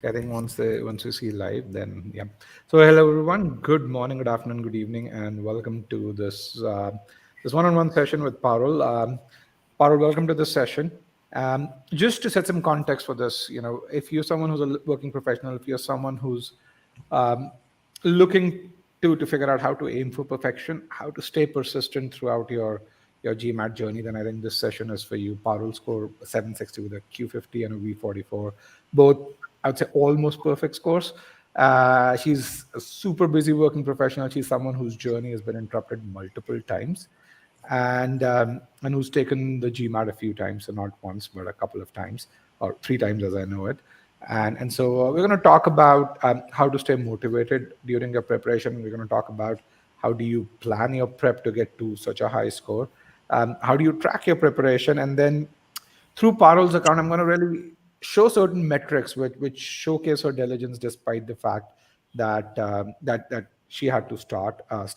I think once you see live, then yeah. So hello everyone. Good morning, good afternoon, good evening, and welcome to this one-on-one session with Parul. Parul, welcome to this session. Just to set some context for this, if you're someone who's a working professional, if you're someone who's um, looking to figure out how to aim for perfection, how to stay persistent throughout your GMAT journey, then I think this session is for you. Parul scored 760 with a Q50 and a V44, both I would say almost perfect scores. She's a super busy working professional. She's someone whose journey has been interrupted multiple times, and who's taken the GMAT a few times, so not once but a couple of times, or three times as I know it. And so we're going to talk about how to stay motivated during your preparation. We're going to talk about how do you plan your prep to get to such a high score. How do you track your preparation, and then through Parul's account, I'm going to really show certain metrics which showcase her diligence, despite the fact that she had to start and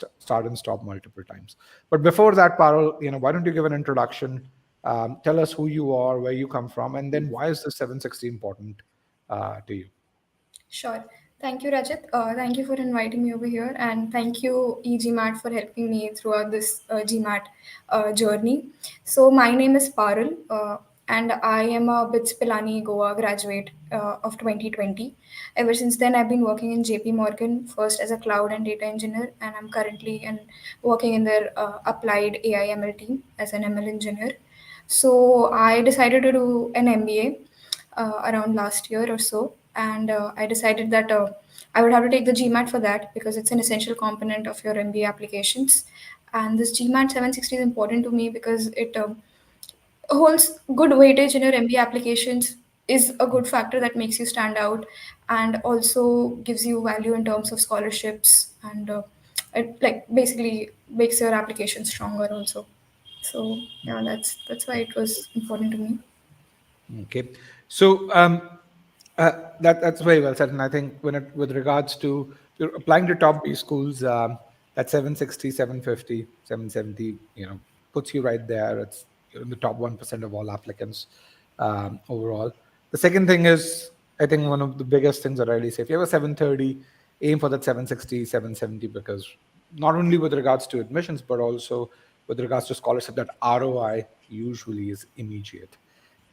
stop multiple times. But before that, Parul, why don't you give an introduction? Tell us who you are, where you come from, and then why is the 760 important to you? Sure. Thank you, Rajat. Thank you for inviting me over here, and thank you, e-GMAT, for helping me throughout this GMAT journey. So, my name is Parul, and I am a BITS Pilani Goa graduate of 2020. Ever since then, I've been working in JP Morgan, first as a cloud and data engineer, and I'm currently working in their applied AI ML team as an ML engineer. So, I decided to do an MBA around last year or so, and I decided that I would have to take the GMAT for that because it's an essential component of your MBA applications. And this GMAT 760 is important to me because it holds good weightage in your MBA applications, is a good factor that makes you stand out, and also gives you value in terms of scholarships, and it like basically makes your application stronger also. So yeah, that's why it was important to me. Okay. So that's very well said. And I think with regards to you're applying to top B schools, that 760, 750, 770, puts you right there. It's you're in the top 1% of all applicants overall. The second thing is, I think one of the biggest things that I really say, if you have a 730, aim for that 760, 770, because not only with regards to admissions, but also with regards to scholarship, that ROI usually is immediate.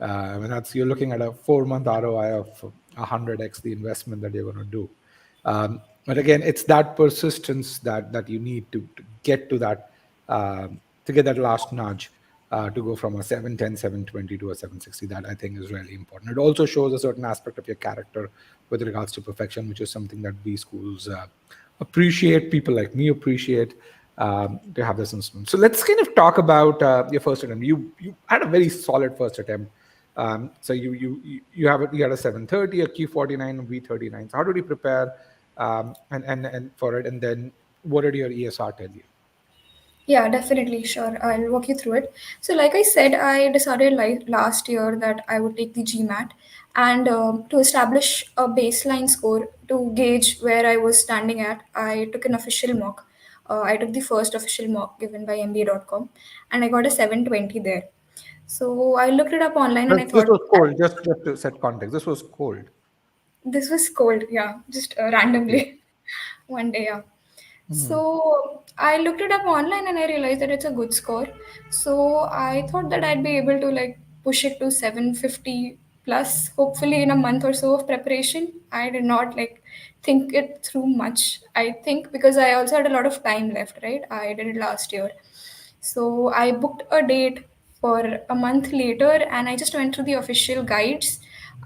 And that's you're looking at a 4-month ROI of 100x the investment that you're going to do. But again, it's that persistence that you need to get to that to get that last nudge to go from a 710, 720 to a 760. That I think is really important. It also shows a certain aspect of your character with regards to perfection, which is something that B schools appreciate. People like me appreciate to have this instrument. So let's kind of talk about your first attempt. You had a very solid first attempt. So you had a 730, a Q49, a V39. So how did you prepare and for it? And then what did your ESR tell you? Yeah, definitely. Sure. I'll walk you through it. So, like I said, I decided last year that I would take the GMAT, and to establish a baseline score to gauge where I was standing at, I took an official mock. I took the first official mock given by MBA.com, and I got a 720 there. So, I looked it up online and I This thought, was cold. Just to set context, this was cold. this was cold. Yeah, just Okay. randomly one day. Yeah. So I looked it up online and I realized that it's a good score. So I thought that I'd be able to like push it to 750 plus, hopefully in a month or so of preparation. I did not like think it through much. I think because I also had a lot of time left, right? I did it last year. So I booked a date for a month later and I just went through the official guides.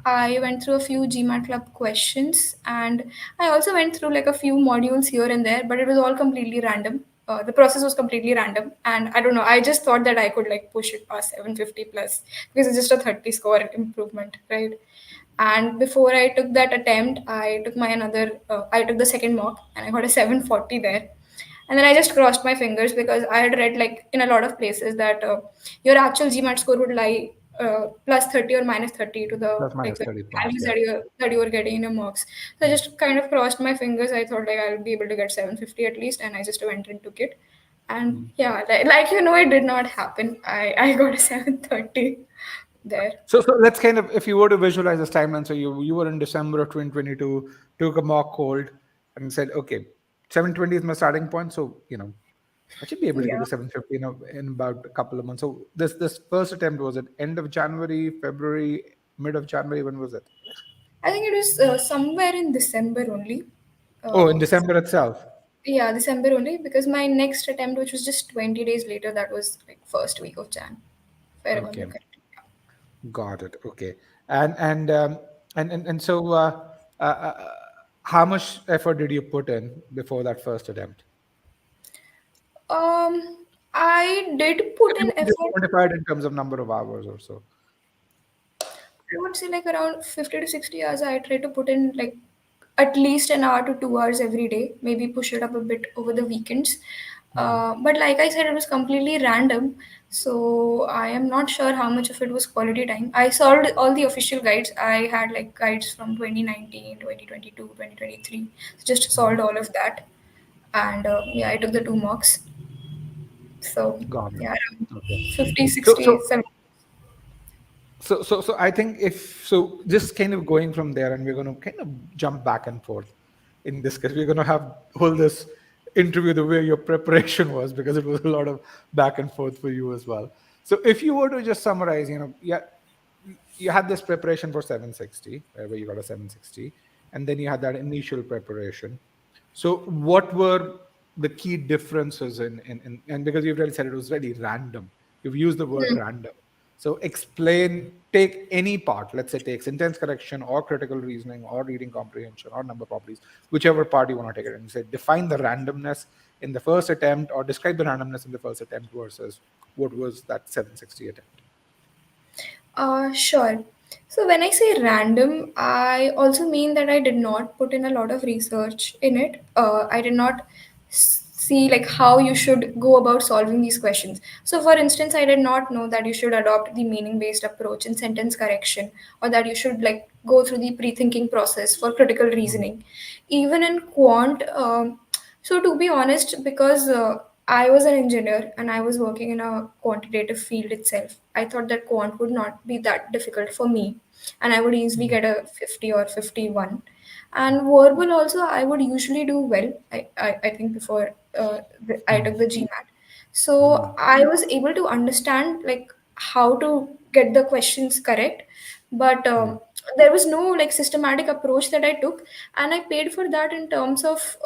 I went through a few GMAT Club questions and I also went through like a few modules here and there, but it was all completely random. The process was completely random, and I don't know. I just thought that I could like push it past 750 plus because it's just a 30 score improvement, right? And before I took that attempt, I took the second mock and I got a 740 there. And then I just crossed my fingers because I had read like in a lot of places that your actual GMAT score would lie plus 30 or minus 30 to the Plus like minus the 30 points. values Yeah. that you were getting in your mocks. So I Mm. just kind of crossed my fingers. I thought like I'll be able to get 750 at least, and I just went and took it. And Mm. yeah, like it did not happen. I got a 730. there. So let's kind of, if you were to visualize this timeline, so you were in December of 2022, took a mock cold, and said, okay, 720 is my starting point. So I should be able to get Yeah, to 750 in about a couple of months. So this first attempt, was it end of January, February, mid of January? When was it? I think it was somewhere in December only. Oh, in Uh, December itself. yeah, December only, because my next attempt, which was just 20 days later, that was like first week of Jan, if I remember Okay, correctly. got it. Okay, and so uh, uh, how much effort did you put in before that first attempt? I did If put you in want to just effort. quantify it in terms of number of hours or so. I would say like around 50 to 60 hours. I try to put in like at least an hour to 2 hours every day, maybe push it up a bit over the weekends. Hmm. But like I said, it was completely random. So I am not sure how much of it was quality time. I solved all the official guides. I had like guides from 2019, 2022, 2023. So just Mhm. solved all of that. And yeah, I took the two mocks. So Got it. yeah, around Okay. 50, So 60, so 70. so I think, if so, just kind of going from there, and we're going to kind of jump back and forth in this, because we're going to have hold this interview the way your preparation was, because it was a lot of back and forth for you as well. So if you were to just summarize, yeah, you had this preparation for 760, where you got a 760, and then you had that initial preparation. So what were the key differences in and because you've already said it was very random, you've used the word random. So explain, take any part, let's say take sentence correction or critical reasoning or reading comprehension or number properties, whichever part you want to take it, and say define the randomness in the first attempt, or describe the randomness in the first attempt versus what was that 760 attempt. Sure. So when I say random, I also mean that I did not put in a lot of research in it. I did not see like how you should go about solving these questions. So for instance, I did not know that you should adopt the meaning based approach in sentence correction, or that you should like go through the pre-thinking process for critical Mm, reasoning. Even in quant, so to be honest, because I was an engineer and I was working in a quantitative field itself, I thought that quant would not be that difficult for me, and I would easily mm, get a 50 or 51. And verbal also, I would usually do well. I think before I mm, took the GMAT, so mm, I was able to understand like how to get the questions correct, but mm. there was no like systematic approach that I took, and I paid for that in terms of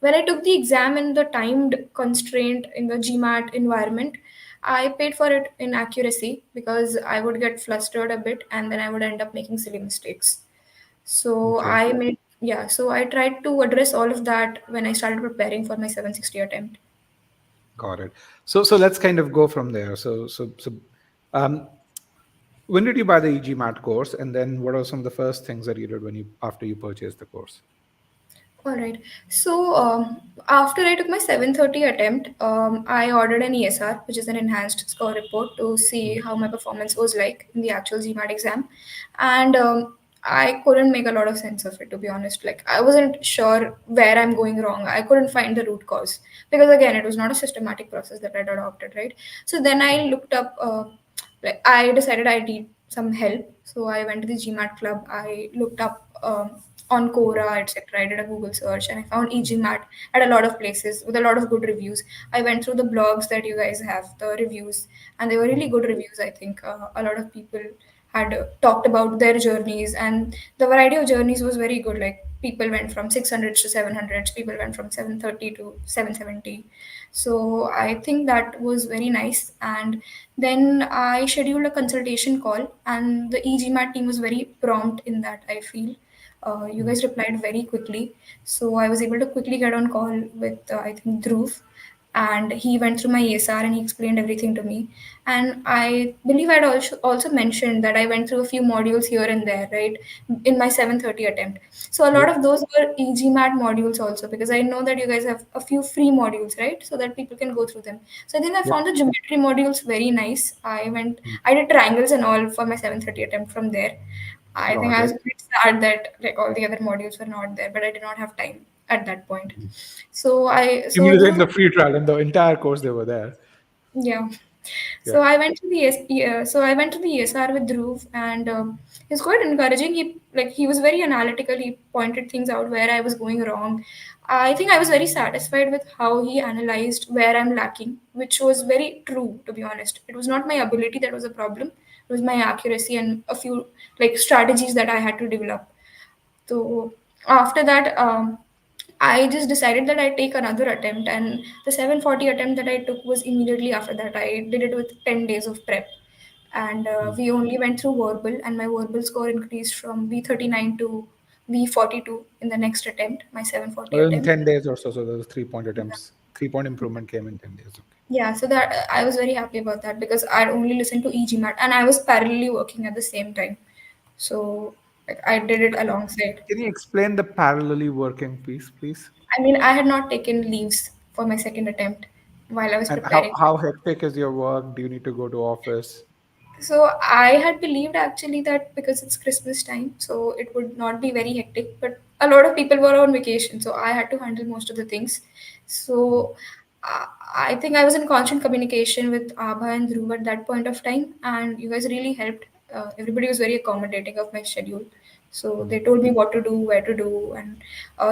when I took the exam in the timed constraint in the GMAT environment. I paid for it in accuracy because I would get flustered a bit and then I would end up making silly mistakes. So Okay, so I tried to address all of that when I started preparing for my 760 attempt. got it. So let's kind of go from there. Um, when did you buy the e-GMAT course, and then what are some of the first things that you did when you after you purchased the course? All right. So after I took my 730 attempt, I ordered an ESR, which is an enhanced score report, to see how my performance was like in the actual GMAT exam, and I couldn't make a lot of sense of it, to be honest. Like I wasn't sure where I'm going wrong. I couldn't find the root cause because again, it was not a systematic process that I'd adopted, right? So then I looked up. Like I decided I need some help, so I went to the GMAT club. I looked up on Quora, etc. I did a Google search and I found e-GMAT at a lot of places with a lot of good reviews. I went through the blogs that you guys have, the reviews, and they were really good reviews. I think a lot of people had talked about their journeys, and the variety of journeys was very good. Like people went from 600s to 700s, people went from 730 to 770. So I think that was very nice. And then I scheduled a consultation call, and the e-GMAT team was very prompt in that, I feel. You guys replied very quickly. So I was able to quickly get on call with, I think, Dhruv. And he went through my ESR and he explained everything to me. And I believe I'd also mentioned that I went through a few modules here and there, right, in my 730 attempt. So a lot Yep. of those were e-GMAT modules also, because I know that you guys have a few free modules, right, so that people can go through them. So I think I Yep. found the geometry modules very nice. I did triangles and all for my 730 attempt from there. I think Got I was it. a bit sad that like all the other modules were not there, but I did not have time at that point. You So mean in Dhruv, the free trial, in the entire course they were there? yeah. Yeah. So I went to the I went to the ESR with Dhruv, and he's quite encouraging. He was very analytical. He pointed things out where I was going wrong. I think I was very satisfied with how he analyzed where I'm lacking, which was very true, to be honest. It was not my ability that was a problem. It was my accuracy and a few strategies that I had to develop. So after that, I just decided that I'd take another attempt, and the 740 attempt that I took was immediately after that. I did it with 10 days of prep, and Mm. we only went through verbal, and my verbal score increased from V39 to V42 in the next attempt, my 740 Well, in attempt. 10 days or so, so those 3 point attempts, 3 point improvement came in 10 days. Okay. Yeah, so that I was very happy about that because I'd only listened to e-GMAT and I was parallelly working at the same time. So I did it alongside. Can you explain the parallelly working piece, please? I mean, I had not taken leaves for my second attempt while I was And how, preparing. how hectic is your work? Do you need to go to office? So I had believed actually that because it's Christmas time, so it would not be very hectic. But a lot of people were on vacation, so I had to handle most of the things. Mm. So uh, I think I was in constant communication with Abha and Dhruv at that point of time, and you guys really helped. Everybody was very accommodating of my schedule. So Mm. they told me what to do, where to do, and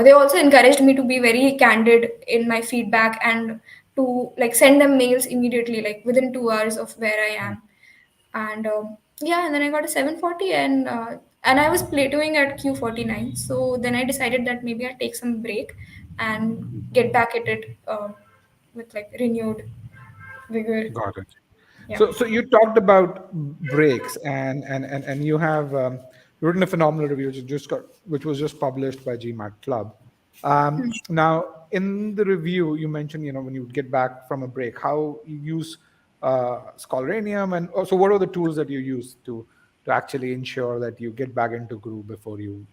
they also encouraged me to be very candid in my feedback and to send them mails immediately, like within 2 hours of where I Mm. am. And yeah, and then I got a 740, and I was plateauing at Q49. So then I decided that maybe I'll take some break and Mm. get back at it with renewed vigor. Got it. Yeah. So you talked about breaks, and you have written a phenomenal review, which was just published by GMAT Club. Now, in the review, you mentioned, when you would get back from a break, how you use Scholaranium, and also what are the tools that you use to actually ensure that you get back into groove before you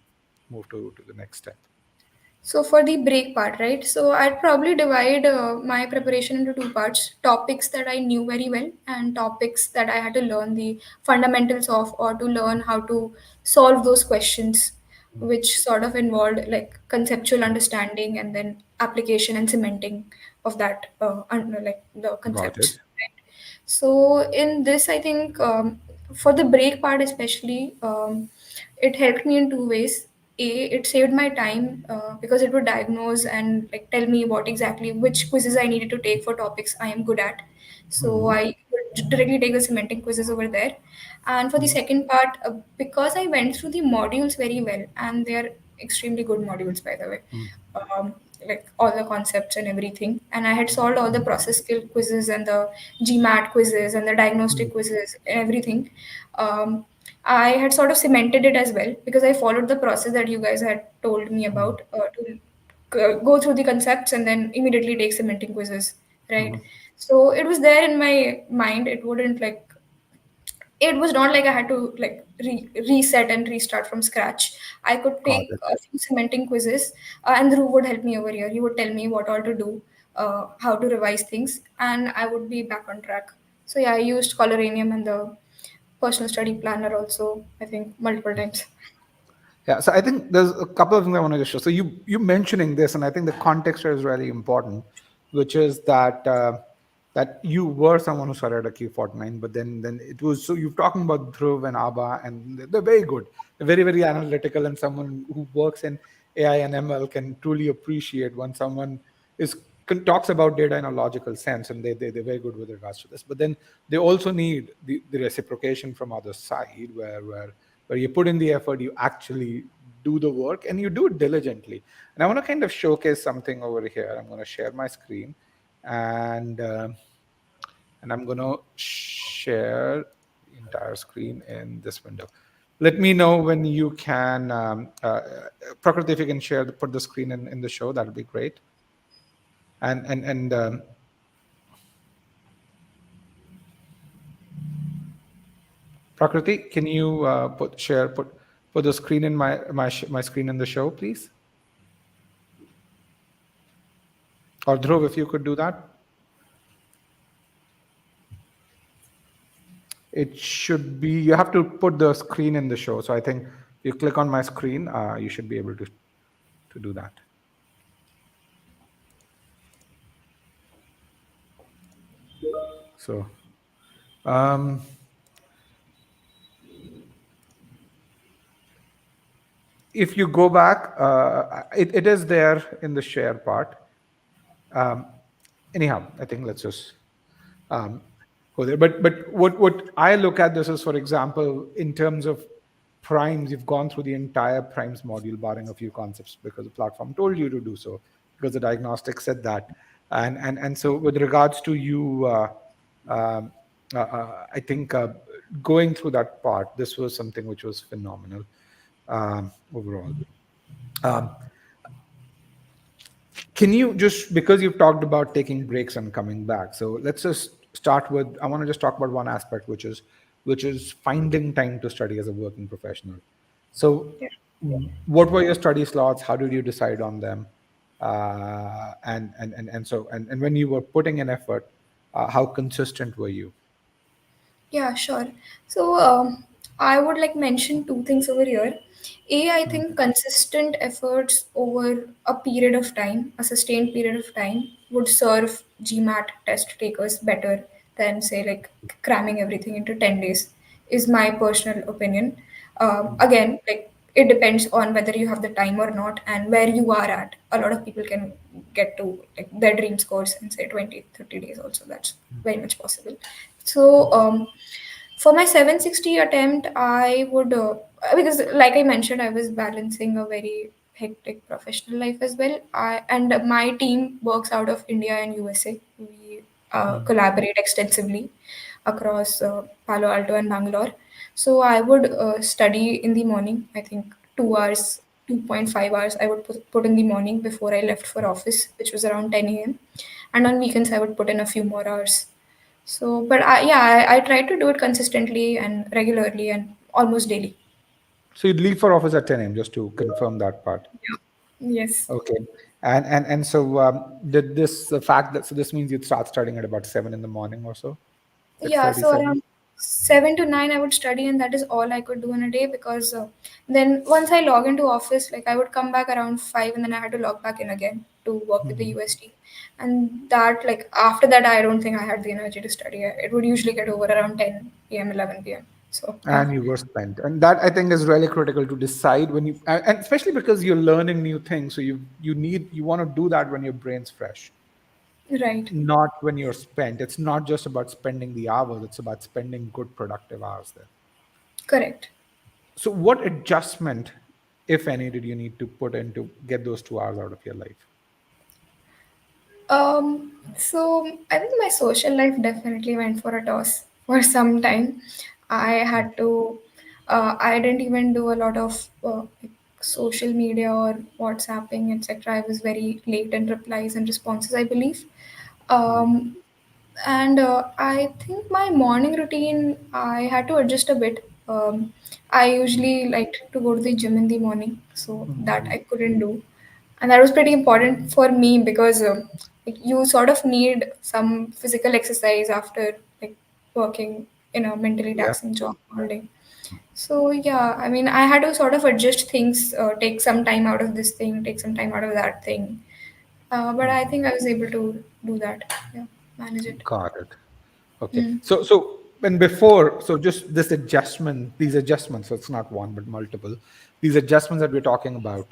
move to the next step. So for the break part, right? So I'd probably divide my preparation into two parts: topics that I knew very well, and topics that I had to learn the fundamentals of, or to learn how to solve those questions, Mm. which sort of involved conceptual understanding and then application and cementing of that, the Got it. concepts. Right? So in this, I think for the break part especially, it helped me in two ways. A, it saved my time because it would diagnose and tell me what exactly which quizzes I needed to take for topics I am good at. So Hmm. I would directly take the cementing quizzes over there. And for the second part, because I went through the modules very well, and they are extremely good modules, by the way, um, all the concepts and everything. And I had solved all the process skill quizzes and the GMAT quizzes and the diagnostic quizzes and everything. Um, I had sort of cemented it as well because I followed the process that you guys had told me about to go through the concepts and then immediately take cementing quizzes, right? So it was there in my mind. It was not like I had to reset and restart from scratch. I could Got take it. a few cementing quizzes, and Dhruv would help me over here. He would tell me what all to do, how to revise things, and I would be back on track. So yeah, I used Scholaranium and the personal study planner also, I think, multiple times. Yeah, so I think there's a couple of things I want to just show. So you mentioning this, and I think the context here is really important, which is that you were someone who started at Q49, but then it was, so you're talking about Dhruv and Abba, and they're very good. They're very, very analytical, and someone who works in AI and ML can truly appreciate when someone is talks about data in a logical sense, and they're very good with regards to this. But then they also need the reciprocation from other side, where you put in the effort, you actually do the work, and you do it diligently. And I want to kind of showcase something over here. I'm going to share my screen, and and I'm going to share the entire screen in this window. Let me know when you can, Prakriti, if you can share, put the screen in the show, that'll be great. And Prakriti, can you put the screen in my screen in the show, please? Or Dhruv, if you could do that. It should be, you have to put the screen in the show. So I think if you click on my screen, you should be able to do that. So Um, if you go back, it is there in the share part. Um, Anyhow, I think let's just um, go there. But what I look at this is, for example, in terms of primes, you've gone through the entire primes module, barring a few concepts, because the platform told you to do so, because the diagnostic said that. And so, with regards to you, um, I think going through that part, this was something which was phenomenal overall. Um, Can you just, because you've talked about taking breaks and coming back, so let's just start with, I want to just talk about one aspect, which is finding time to study as a working professional. So Yeah. what were your study slots? How did you decide on them? And when you were putting in effort, how consistent were you? Yeah, sure. So I would like mention two things over here. A, I think consistent efforts over a period of time, a sustained period of time, would serve GMAT test takers better than say like cramming everything into 10 days, is my personal opinion. Again, like it depends on whether you have the time or not and where you are at. A lot of people can get to like their dream scores in say 20, 30 days also. That's very much possible. So for my 760 attempt, I would, because like I mentioned, I was balancing a very hectic professional life as well. And my team works out of India and USA. We collaborate extensively across Palo Alto and Bangalore. So I would study in the morning, I think 2 hours, 2.5 hours I would put in the morning before I left for office, which was around 10 a.m. And on weekends, I would put in a few more hours. So, but I try to do it consistently and regularly and almost daily. So you'd leave for office at 10 a.m., just to confirm that part. Yes. Okay. And so did this, the fact that, so this means you'd start studying at about 7 in the morning or so? Yeah, so 6:37? around 7 to 9 I would study, and that is all I could do in a day because then once I log into office, like I would come back around 5 and then I had to log back in again to work with the USD. And that, like, after that, I don't think I had the energy to study. It would usually get over around 10 p.m., 11 p.m. So, yeah, And you were spent, and that I think is really critical to decide when you, and especially because you're learning new things, so you want to do that when your brain's fresh, right, not when you're spent. It's not just about spending the hours, it's about spending good productive hours there. correct. So what adjustment, if any, did you need to put in to get those 2 hours out of your life? So I think my social life definitely went for a toss for some time. I had to, I didn't even do a lot of like social media or WhatsApping, etc. I was very late in replies and responses, I believe. Um, and I think my morning routine, I had to adjust a bit. I usually liked to go to the gym in the morning, so that I couldn't do. And that was pretty important for me because like you sort of need some physical exercise after like working in a mentally Yeah. taxing job all day. So yeah, I mean, I had to sort of adjust things, take some time out of this thing, take some time out of that thing. But I think I was able to do that. Yeah, manage it. Got it. Okay. Mm. So when before, so just this adjustment, these adjustments, so it's not one but multiple, these adjustments that we're talking about,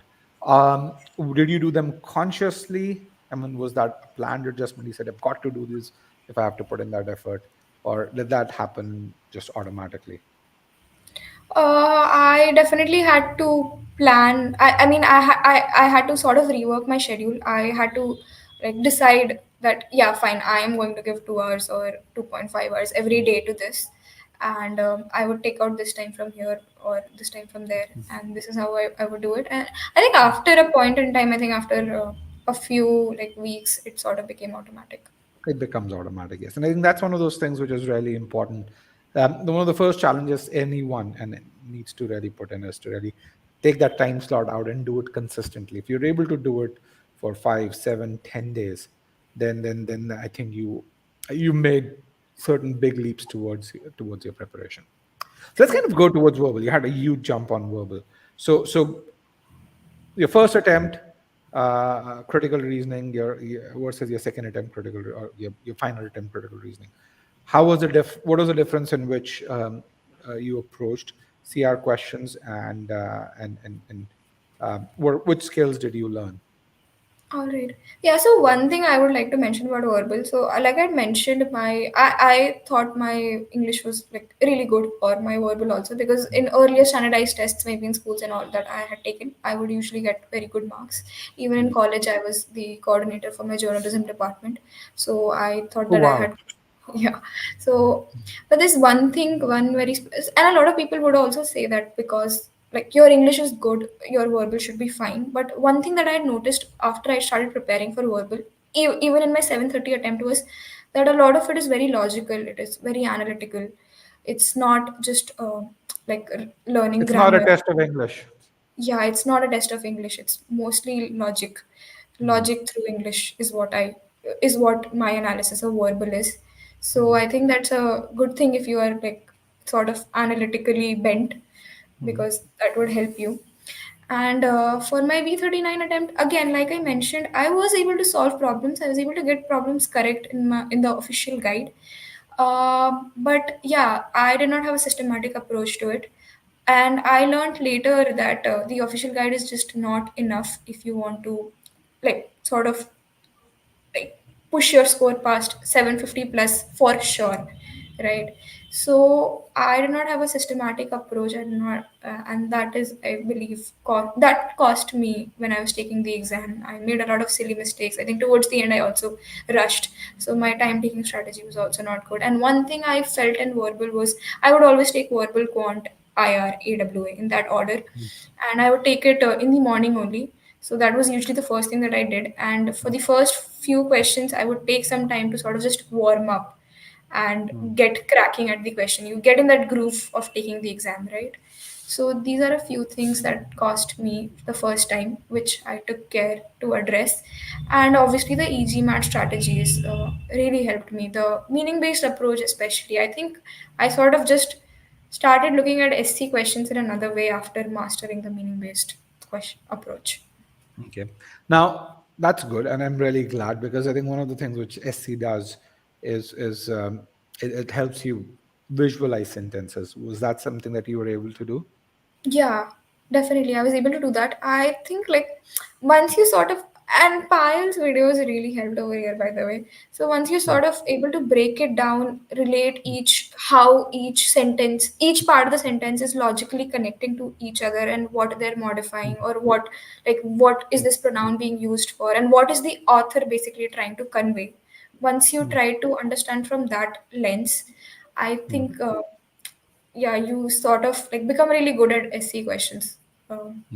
um, did you do them consciously? I mean, was that a planned adjustment? You said, I've got to do this if I have to put in that effort, or did that happen just automatically? I definitely had to plan. I mean, I had to sort of rework my schedule. I had to like decide that, yeah, fine, I am going to give 2 hours or 2.5 hours every day to this. And I would take out this time from here or this time from there. And this is how I would do it. And I think after a point in time, I think after a few like weeks, it sort of became automatic. It becomes automatic, yes. And I think that's one of those things which is really important. One of the first challenges anyone and needs to really put in is to really take that time slot out and do it consistently. If you're able to do it for 5, 7, 10 days, then I think you made certain big leaps towards your preparation. So let's kind Correct. of go towards verbal. You had a huge jump on verbal. So your first attempt, critical reasoning, your versus your second attempt, critical, or your final attempt, critical reasoning. How was the what was the difference in which you approached CR questions, and which skills did you learn? All right. Yeah, so one thing I would like to mention about verbal. So, like I mentioned, I thought my English was like really good, or my verbal also, because in earlier standardized tests, maybe in schools and all that I had taken, I would usually get very good marks. Even in Mm. college, I was the coordinator for my journalism department. So, I thought Oh that I wow. had yeah. So, but there's one thing, and a lot of people would also say that because like your English is good, your verbal should be fine. But one thing that I had noticed after I started preparing for verbal, even in my 730 attempt, was that a lot of it is very logical. It is very analytical. It's not just like learning It's not a grammar. test of English. Yeah, it's not a test of English. It's mostly logic. Mm. Logic through English is what my analysis of verbal is. So Mm. I think that's a good thing if you are like sort of analytically bent, Mm. because that would help you. And for my V39 attempt, again, like I mentioned, I was able to solve problems. I was able to get problems correct in the official guide. But yeah, I did not have a systematic approach to it. And I learned later that the official guide is just not enough if you want to, like, sort of like push your score past 750 plus for sure, right? So I did not have a systematic approach. I did not and that is, I believe, that cost me when I was taking the exam. I made a lot of silly mistakes. I think towards the end I also rushed, so my time taking strategy was also not good. And one thing I felt in verbal was I would always take verbal, quant, IR, AWA in that order, and I would take it in the morning only. So that was usually the first thing that I did. And for the first few questions, I would take some time to sort of just warm up and Mm. get cracking at the question. You get in that groove of taking the exam, right? So these are a few things that cost me the first time, which I took care to address. And obviously, the e-GMAT strategies really helped me. The meaning-based approach, especially, I think I sort of just started looking at SC questions in another way after mastering the meaning-based question approach. Okay. Now that's good, and I'm really glad because I think one of the things which SC does is it helps you visualize sentences. Was that something that you were able to do? Yeah, definitely. I was able to do that. I think like once you sort of, and Payal's videos really helped over here, by the way. So once you Mm. sort of able to break it down, relate how each sentence, each part of the sentence is logically connecting to each other, and what they're modifying, or what is this pronoun being used for, and what is the author basically trying to convey. Once you Mm. try to understand from that lens, I Mm. think yeah, you sort of like become really good at SC questions.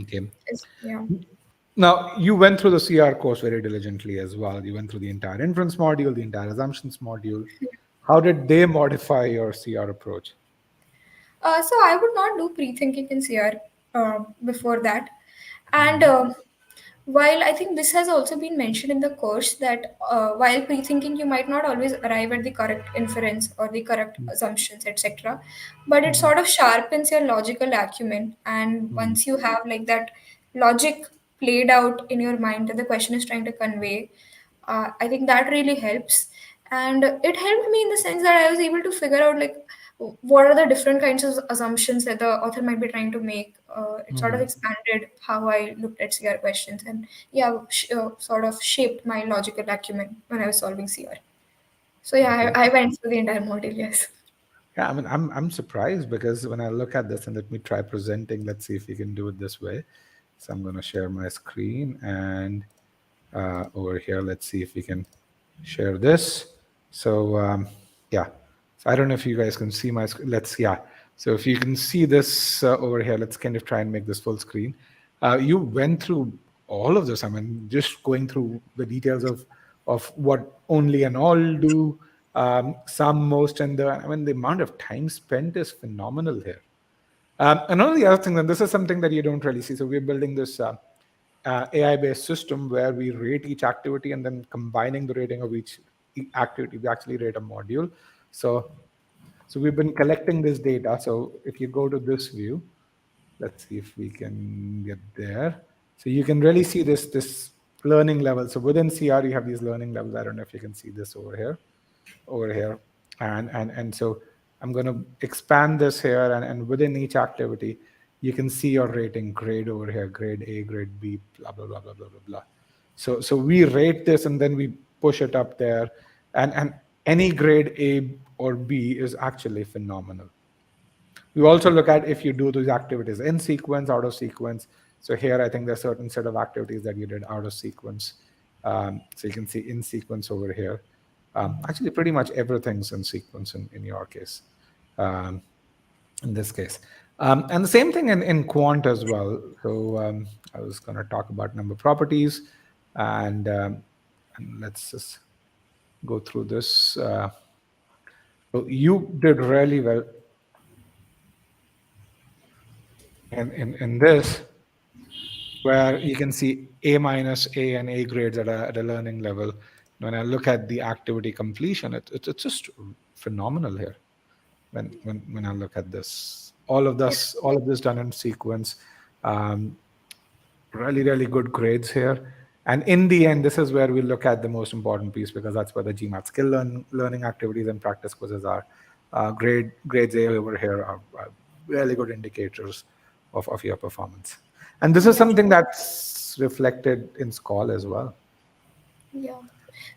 Okay. Yeah. Now you went through the CR course very diligently as well. You went through the entire inference module, the entire assumptions module. How did they modify your CR approach? So I would not do pre-thinking in CR before that. And Mhm. while I think this has also been mentioned in the course that while pre-thinking you might not always arrive at the correct inference or the correct assumptions, etc., but it Mhm. sort of sharpens your logical acumen. And Mhm. once you have like that logic played out in your mind that the question is trying to convey, I think that really helps. And it helped me in the sense that I was able to figure out like what are the different kinds of assumptions that the author might be trying to make. It sort of Mhm. expanded how I looked at CR questions, and yeah, sort of shaped my logical acumen when I was solving CR. So yeah, Okay. I went through the entire module. Yes. Yeah, I mean, I'm surprised because when I look at this and let me try presenting, let's see if we can do it this way. So I'm going to share my screen and over here, let's see if we can share this. So yeah, so I don't know if you guys can see my screen. Yeah. So if you can see this over here, let's kind of try and make this full screen. You went through all of this. I mean, just going through the details of what only and all do, some, most, and the. I mean, the amount of time spent is phenomenal here. Another the other thing, then this is something that you don't really see. So we're building this AI-based system where we rate each activity and then combining the rating of each activity, we actually rate a module. So, so we've been collecting this data. So if you go to this view, let's see if we can get there. So you can really see this learning level. So within CR, you have these learning levels. I don't know if you can see this over here, over here. And so I'm going to expand this here, and within each activity, you can see your rating grade over here, grade A, grade B, blah blah blah blah blah blah blah. So we rate this and then we push it up there, and any grade A or B is actually phenomenal. We also look at if you do these activities in sequence, out of sequence. So here, I think there's a certain set of activities that you did out of sequence. So you can see in sequence over here. Actually, pretty much everything's in sequence in your case, um, in this case. And the same thing in quant as well. So I was going to talk about number properties, and let's just go through this. So you did really well in this, where you can see A minus A and A grades at a learning level. When I look at the activity completion, it's just phenomenal here. When I look at this, Yes. all of this done in sequence, um, really good grades here. And in the end, this is where we look at the most important piece, because that's where the GMAT learning activities and practice quizzes are. Grades A over here are really good indicators of your performance. And this is Yeah. something that's reflected in Scholar as well. Yeah.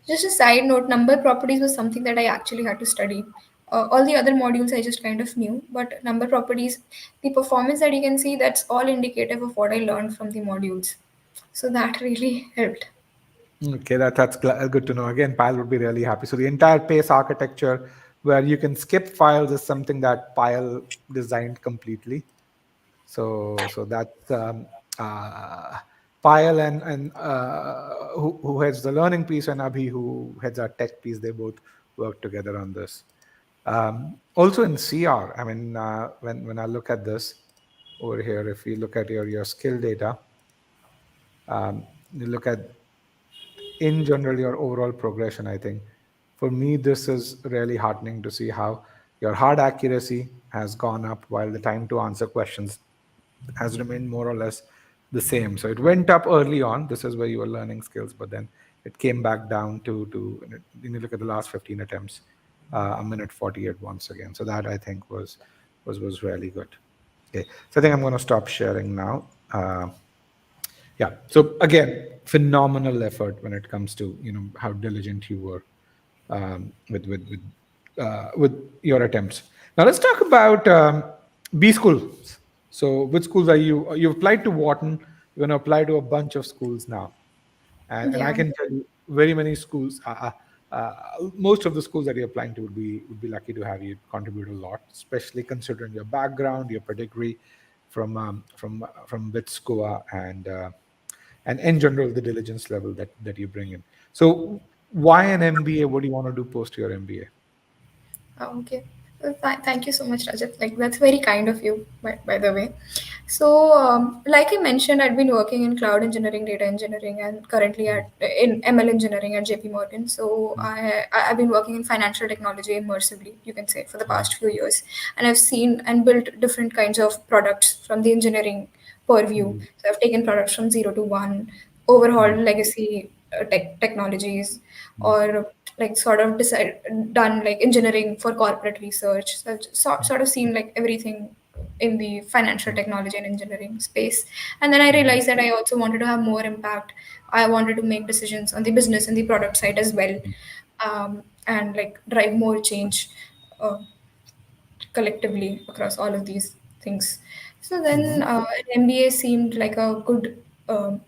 Just a side note, number properties was something that I actually had to study. All the other modules I just kind of knew, but number properties, the performance that you can see, that's all indicative of what I learned from the modules. So that really helped. Okay, good to know. Again, Pile would be really happy. So the entire PACE architecture, where you can skip files, is something that Pile designed completely. So that's Payal and who heads the learning piece, and Abhi, who heads our tech piece. They both work together on this. Also in CR, I mean, when I look at this over here, if you look at your skill data, you look at in general your overall progression. I think for me this is really heartening to see how your hard accuracy has gone up while the time to answer questions has remained more or less the same. So it went up early on. This is where you were learning skills, but then it came back down to when you look at the last 15 attempts, a minute 48 once again. So that I think was really good. Okay, so I think I'm going to stop sharing now. Yeah. So again, phenomenal effort when it comes to how diligent you were with your attempts. Now let's talk about B schools. So which schools are you? You applied to Wharton. You're going to apply to a bunch of schools now, and I Yeah. can tell you, very many schools. Most of the schools that you're applying to would be lucky to have you contribute a lot, especially considering your background, your pedigree from Witscoa and in general the diligence level that you bring in. So why an MBA? What do you want to do post your MBA? Okay. Thank you so much, Rajat. Like that's very kind of you, by the way. So, like I mentioned, I've been working in cloud engineering, data engineering, and currently at in ML engineering at JP Morgan. So I've been working in financial technology immersively, you can say, for the past few years, and I've seen and built different kinds of products from the engineering purview. Mm, So I've taken products from zero to one, overhauled mm, legacy technologies, mm, or like sort of done like engineering for corporate research. So I've sort of seen like everything in the financial technology and engineering space. And then I mm, realized that I also wanted to have more impact. I wanted to make decisions on the business and the product side as well, and like drive more change uh, collectively across all of these things. So then mhm. an MBA seemed like a good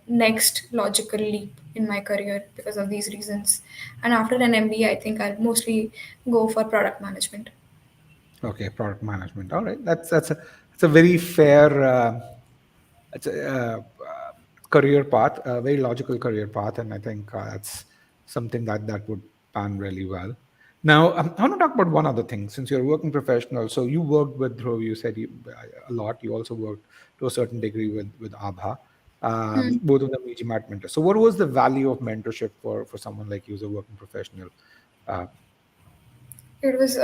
next logical leap in my career because of these reasons. And after an MBA, I think I'll mostly go for product management. Okay, product management. All right, that's a very fair it's a career path, a very logical career path, and I think that's something that would pan really well. Now, I want to talk about one other thing. Since you're a working professional, so you worked with Dhruv, you said a lot. You also worked to a certain degree with Abha, both of them e-GMAT mentors. So, what was the value of mentorship for someone like you as a working professional? Uh, It was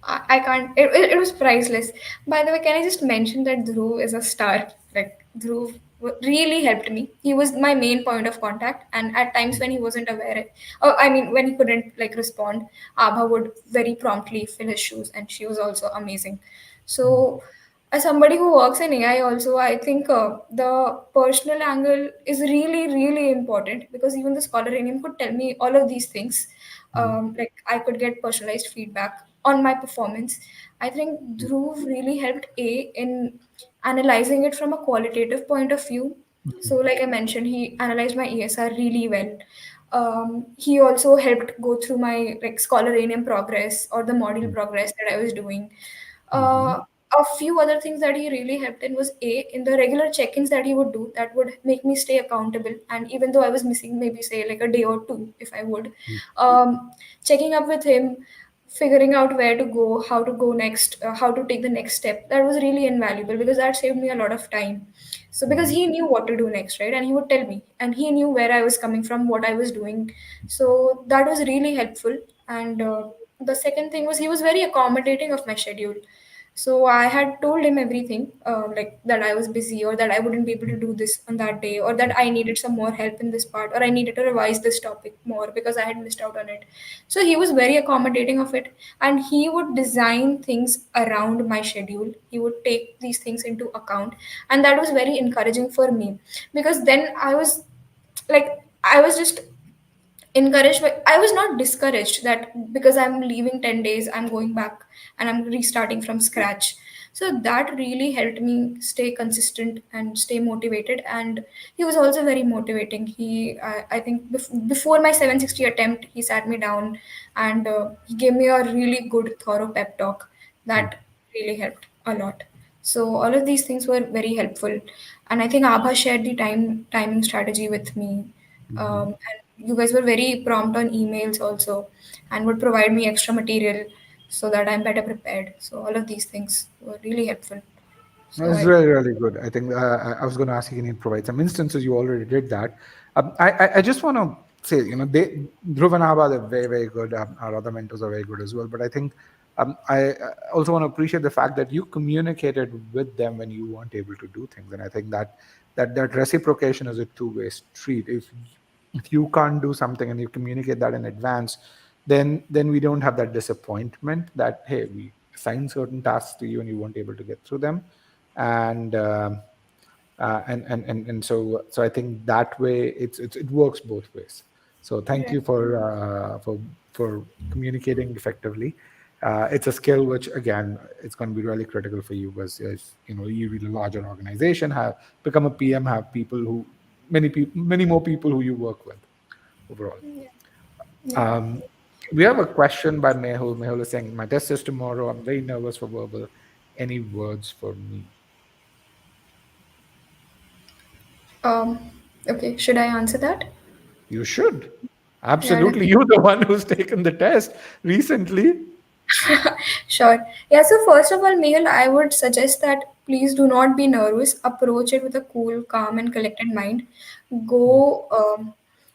I can't. It was priceless. By the way, can I just mention that Dhruv is a star? Like Dhruv really helped me. He was my main point of contact, and at times when he wasn't aware, when he couldn't like respond, Abha would very promptly fill his shoes, and she was also amazing. So, as somebody who works in AI, also I think the personal angle is really really important, because even the Scholaranium could tell me all of these things. Like I could get personalized feedback on my performance. I think Dhruv really helped A in analyzing it from a qualitative point of view. So, like I mentioned, he analyzed my ESR really well. He also helped go through my like Scholaranium progress or the module progress that I was doing. Mhm. A few other things that he really helped in was A, in the regular check-ins that he would do that would make me stay accountable. And even though I was missing maybe say like a day or two, if I would, um, checking up with him, figuring out where to go, how to go next, how to take the next step, that was really invaluable because that saved me a lot of time. So because he knew what to do next, right? And he would tell me, and he knew where I was coming from, what I was doing. So that was really helpful. And the second thing was he was very accommodating of my schedule. So I had told him everything, like that I was busy or that I wouldn't be able to do this on that day, or that I needed some more help in this part, or I needed to revise this topic more because I had missed out on it. So he was very accommodating of it, and he would design things around my schedule. He would take these things into account, and that was very encouraging for me, because then I was like, I was just encouraged, but I was not discouraged that because I'm leaving 10 days I'm going back and I'm restarting from scratch. So that really helped me stay consistent and stay motivated. And he was also very motivating. I think before my 760 attempt he sat me down and he gave me a really good thorough pep talk that really helped a lot. So all of these things were very helpful, and I think Abha shared the timing strategy with me. And you guys were very prompt on emails also, and would provide me extra material so that I'm better prepared. So all of these things were really helpful. So That's I really, really good. I think I was going to ask you, can you provide some instances? You already did that. I just want to say, Dhruv and Abha, they're very, very good. Our other mentors are very good as well. But I think I also want to appreciate the fact that you communicated with them when you weren't able to do things. And I think that reciprocation is a two-way street. If you can't do something and you communicate that in advance, then we don't have that disappointment that, hey, we assigned certain tasks to you and you weren't able to get through them. And um, uh, and, and and and so I think that way it works both ways. So thank Right. you for communicating effectively. It's a skill which, again, it's going to be really critical for you, because if you read a larger organization, have become a PM, have people who many more people who you work with overall. Yeah. Yeah. um, we have a question by Mehul. Mehul is saying, my test is tomorrow, I'm very nervous for verbal, any words for me? Um, okay, should I answer that? You should. Yeah, Absolutely. You're the one who's taken the test recently. sure. Yeah, so first of all, Mehul, I would suggest that please do not be nervous. Approach it with a cool, calm, and collected mind. Go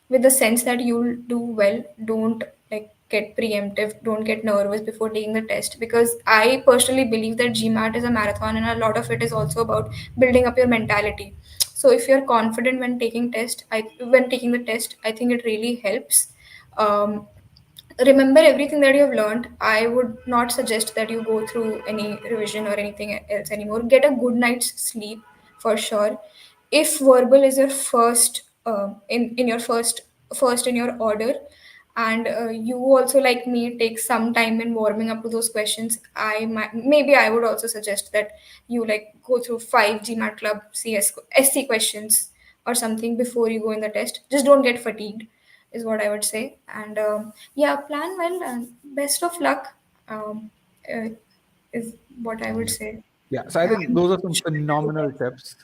with the sense that you'll do well. Don't like get preemptive. Don't get nervous before taking the test, because I personally believe that GMAT is a marathon, and a lot of it is also about building up your mentality. So if you're confident when taking the test, I think it really helps. Um, Remember everything that you have learned. I would not suggest that you go through any revision or anything else anymore. Get a good night's sleep for sure. If verbal is your first in your first in your order, and you also like me take some time in warming up to those questions, I would also suggest that you like go through 5 GMAT Club SC questions or something before you go in the test. Just don't get fatigued is what I would say. And yeah, plan well and best of luck. Uh, is what I would say. Yeah, so I think And those are some phenomenal tips.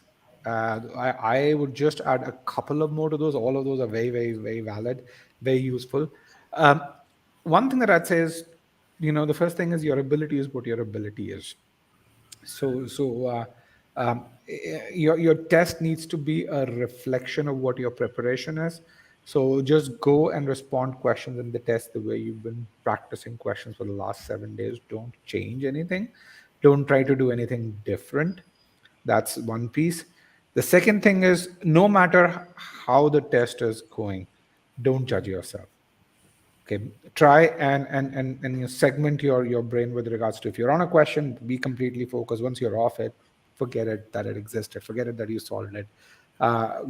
I would just add a couple of more to those. All of those are very, very, very valid, very useful. Um, One thing that I'd say is, the first thing is your ability is what your ability is. So your test needs to be a reflection of what your preparation is. So just go and respond questions in the test the way you've been practicing questions for the last 7 days. Don't change anything. Don't try to do anything different. That's one piece. The second thing is, no matter how the test is going, don't judge yourself. Okay, try and you segment your brain with regards to, if you're on a question, be completely focused. Once you're off it, forget it that it existed, forget it that you solved it.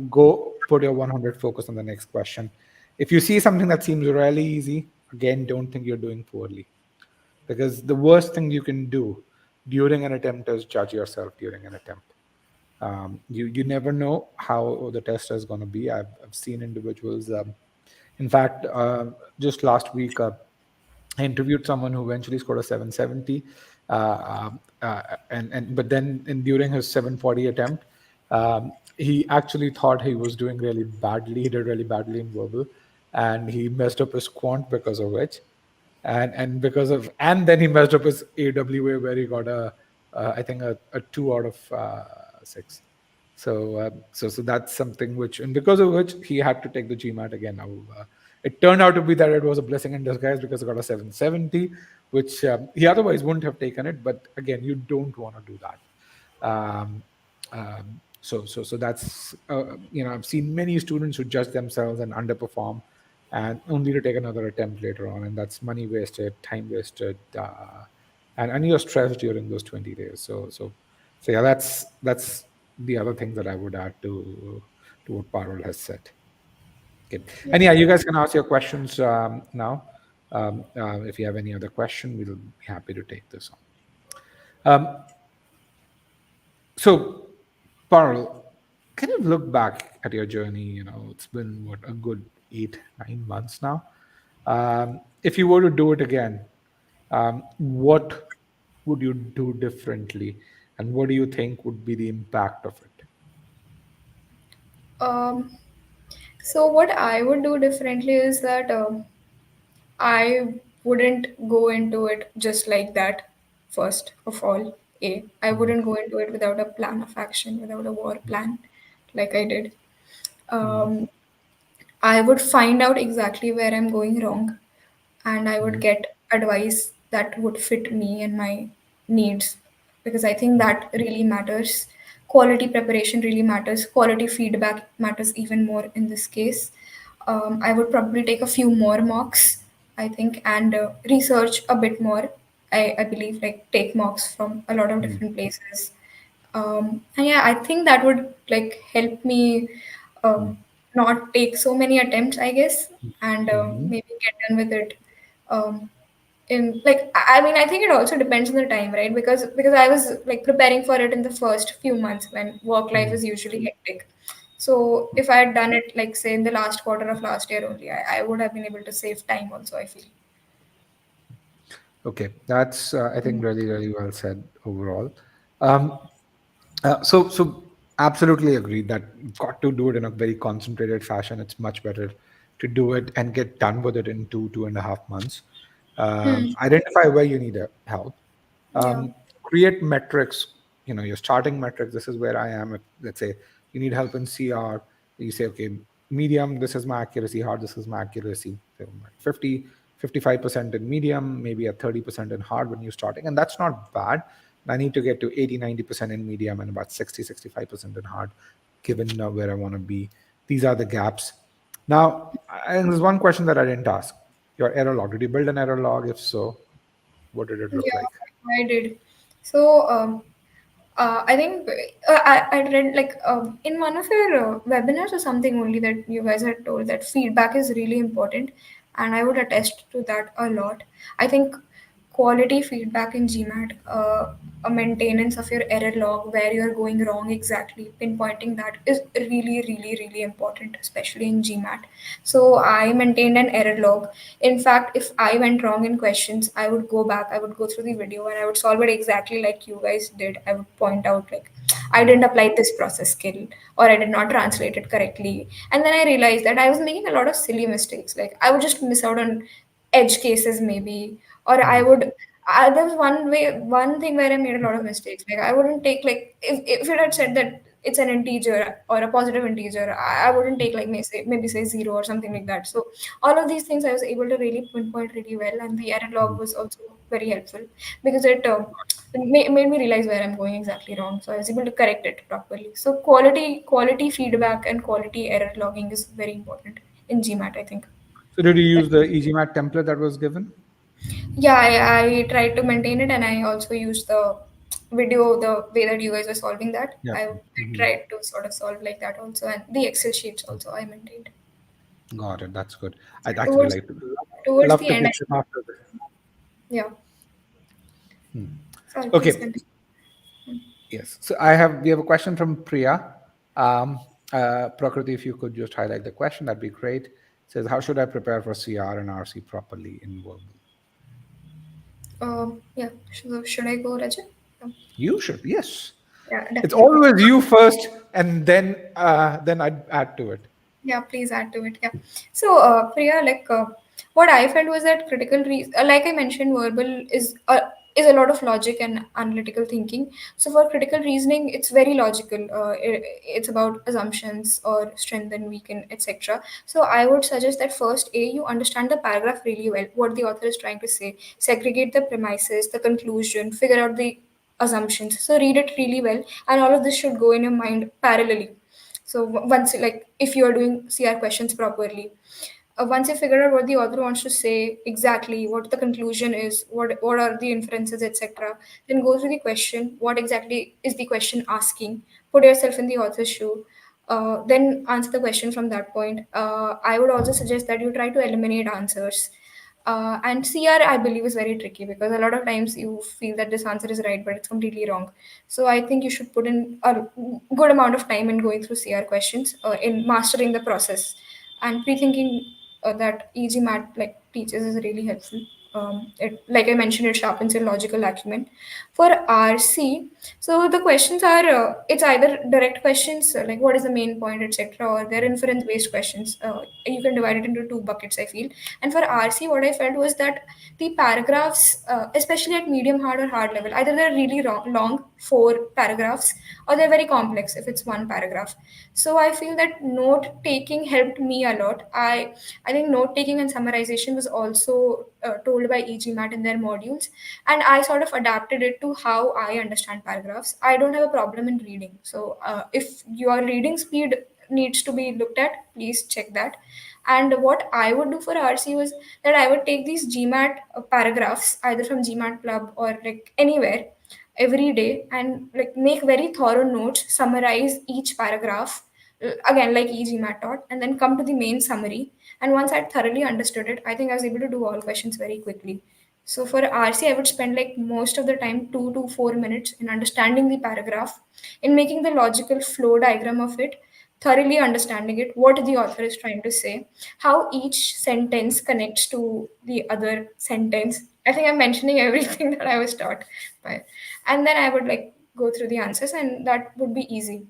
Go put your 100 focus on the next question. If you see something that seems really easy, again, don't think you're doing poorly, because the worst thing you can do during an attempt is judge yourself during an attempt. You never know how the test is going to be. I've seen individuals. In fact, just last week, I interviewed someone who eventually scored a 770, and but then during his 740 attempt, he actually thought he was doing really badly. He did really badly in verbal, and he messed up his quant because of which, and then he messed up his AWA, where he got I think a 2 out of 6. So that's something which, and because of which he had to take the GMAT again. Now, it turned out to be that it was a blessing in disguise, because he got a 770, which he otherwise wouldn't have taken it. But again, you don't want to do that. So that's I've seen many students who judge themselves and underperform, and only to take another attempt later on, and that's money wasted, time wasted, and you're stressed during those 20 days. So yeah, that's the other thing that I would add to what Parul has said. Okay. And yeah, you guys can ask your questions now. If you have any other question, we'll be happy to take this on. So, Parul, can you look back at your journey? It's been what, a good 8, 9 months now. If you were to do it again, what would you do differently, and what do you think would be the impact of it? Um, so what I would do differently is that I wouldn't go into it just like that. First of all, I Mm, wouldn't go into it without a plan of action, without a war plan, like I did. mm, Um, I would find out exactly where I'm going wrong, and I would mm, get advice that would fit me and my needs, because I think mm, that really matters. Quality preparation really matters. Quality feedback matters even more in this case. I would probably take a few more mocks, I think, and research a bit more. I believe, like, take mocks from a lot of mm, different places. And yeah, I think that would like help me mm, not take so many attempts, I guess, and mhm, maybe get done with it. Um, in like, I mean, I think it also depends on the time, right? Because I was like preparing for it in the first few months when work life mm. is usually hectic. So if I had done it, like, say, in the last quarter of last year only, I would have been able to save time also, I feel. Okay, that's I think really really well said overall. Um, so absolutely agreed that you've got to do it in a very concentrated fashion. It's much better to do it and get done with it in 2.5 months. Hmm. Identify where you need help. Yeah. Create metrics. Your starting metrics. This is where I am. If, let's say you need help in CR, you say, okay, medium, this is my accuracy. Hard, this is my accuracy. So I'm at 55% in medium, maybe at 30% in hard when you're starting, and that's not bad. I need to get to 80, 90% in medium and about 60, 65% in hard, given where I want to be. These are the gaps. Now, and there's one question that I didn't ask. Your error log. Did you build an error log? If so, what did it look Yeah, like? I did. So I think I read like in one of your webinars or something only that you guys had told that feedback is really important, and I would attest to that a lot. I think quality feedback in GMAT, a maintenance of your error log, where you're going wrong exactly, pinpointing that is really, really, really important, especially in GMAT. So I maintained an error log. In fact, if I went wrong in questions, I would go back, I would go through the video, and I would solve it exactly like you guys did. I would point out, like, I Mm, didn't apply this process skill, or I did not translate it correctly. And then I realized that I was making a lot of silly mistakes. Like, I would just miss out on edge cases maybe, or I mm, would. There was one thing where I made a lot of mistakes. Like, I wouldn't take, like, if it had said that it's an integer or a positive integer, I wouldn't take, like, maybe say zero or something like that. So all of these things I was able to really pinpoint really well, and the error log mm, was also very helpful because it made me realize where I'm going exactly wrong. So I was able to correct it properly. So quality feedback and quality error logging is very important in GMAT, I think. So did you use the e-GMAT template that was given? Yeah, I tried to maintain it, and I also used the video, the way that you guys were solving that. Yeah. I Mhm. tried to sort of solve like that also, and the Excel sheets also I maintained. Got it. That's good. I'd actually Towards like to towards love the to end, pitch him after this. yeah. Sorry, please Okay. continue. Yes. So we have a question from Priya. Prakriti, if you could just highlight the question, that'd be great. It says, how should I prepare for CR and RC properly in verbal? Yeah. Should I go, Rajat? Yeah, You should. Yes. yeah, It's definitely. always you first, and then I'd add to it. Yeah, please add to it. Yeah. So, Priya, what I felt was that like I mentioned, verbal is a lot of logic and analytical thinking. So, for critical reasoning, it's very logical. It's about assumptions or strength and weaken, etc. So, I would suggest that first, you understand the paragraph really well, what the author is trying to say, segregate the premises, the conclusion, figure out the assumptions. So, read it really well, and all of this should go in your mind parallelly. So once, like, if you are doing CR questions properly, once you figure out what the author wants to say exactly, what the conclusion is, what are the inferences, etc., then go through the question, what exactly is the question asking, put yourself in the author's shoe, then answer the question from that point. I would also suggest that you try to eliminate answers. And CR, I believe, is very tricky because a lot of times you feel that this answer is right, but it's completely wrong. So I think you should put in a good amount of time in going through CR questions, in mastering the process, and pre-thinking that e-GMAT like teaches is really helpful. Like I mentioned, it sharpens your logical acumen. For RC, so the questions are it's either direct questions, like what is the main point, etc., or they're inference based questions. You can divide it into two buckets, I feel. And for RC, what I felt was that the paragraphs, especially at medium hard or hard level, either they're really long, four paragraphs, or they're very complex if it's one paragraph. So I feel that note taking helped me a lot. I think note taking and summarization was also told by e-GMAT in their modules, and I sort of adapted it to how I understand paragraphs. I don't have a problem in reading, so if your reading speed needs to be looked at, please check that. And what I would do for RC was that I would take these GMAT paragraphs either from GMAT Club or like anywhere every day, and like make very thorough notes, summarize each paragraph, again like e-GMAT taught, and then come to the main summary. And once I thoroughly understood it, I think I was able to do all questions very quickly. So for RC, I would spend like most of the time 2 to 4 minutes in understanding the paragraph, in making the logical flow diagram of it, thoroughly understanding it, what the author is trying to say, how each sentence connects to the other sentence. I think I'm mentioning everything that I was taught by. And then I would like go through the answers, and that would be easy.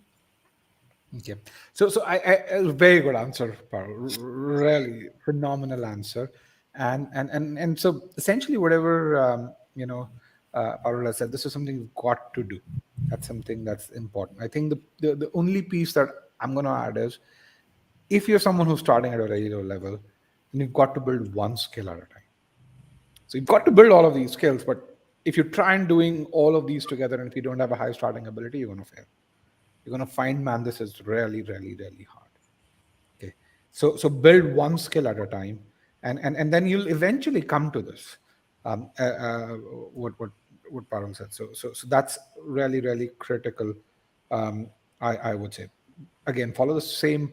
Okay. So a very good answer, Parul. Really phenomenal answer. And so essentially, whatever Parul has said, this is something you've got to do. That's something that's important. I think the only piece that I'm going to add is, if you're someone who's starting at a very low level, then you've got to build one skill at a time. So you've got to build all of these skills, but if you try and doing all of these together, and if you don't have a high starting ability, you're going to fail. You're going to find, man, this is really, really, really hard. Okay. So build one skill at a time, and then you'll eventually come to this. Um, uh, uh, what what what Parul said. So that's really, really critical. I would say, again, follow the same,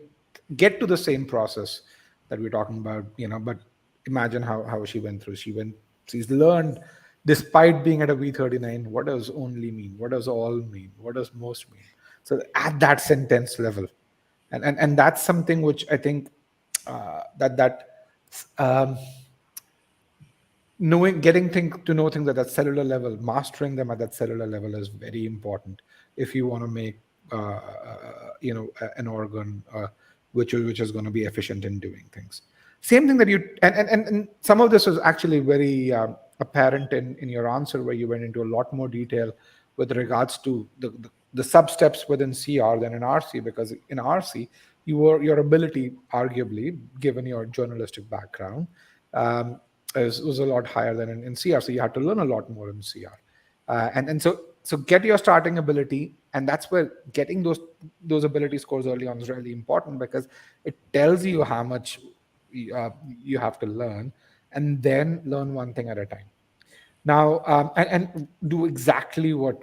get to the same process that we're talking about. But imagine how she went through. She's learned, despite being at a V39, what does only mean, what does all mean, what does most mean. So at that sentence level, and that's something which I think, that um, knowing, getting to know things at that cellular level, mastering them at that cellular level is very important if you want to make an organ, which is going to be efficient in doing things. Same thing that you, and some of this was actually very apparent in your answer, where you went into a lot more detail with regards to the sub steps within CR than in RC, because in RC, your ability, arguably, given your journalistic background, was a lot higher than in CR. So you had to learn a lot more in CR. And so get your starting ability, and that's where getting those ability scores early on is really important, because it tells you how much you have to learn, and then learn one thing at a time. Now, and do exactly what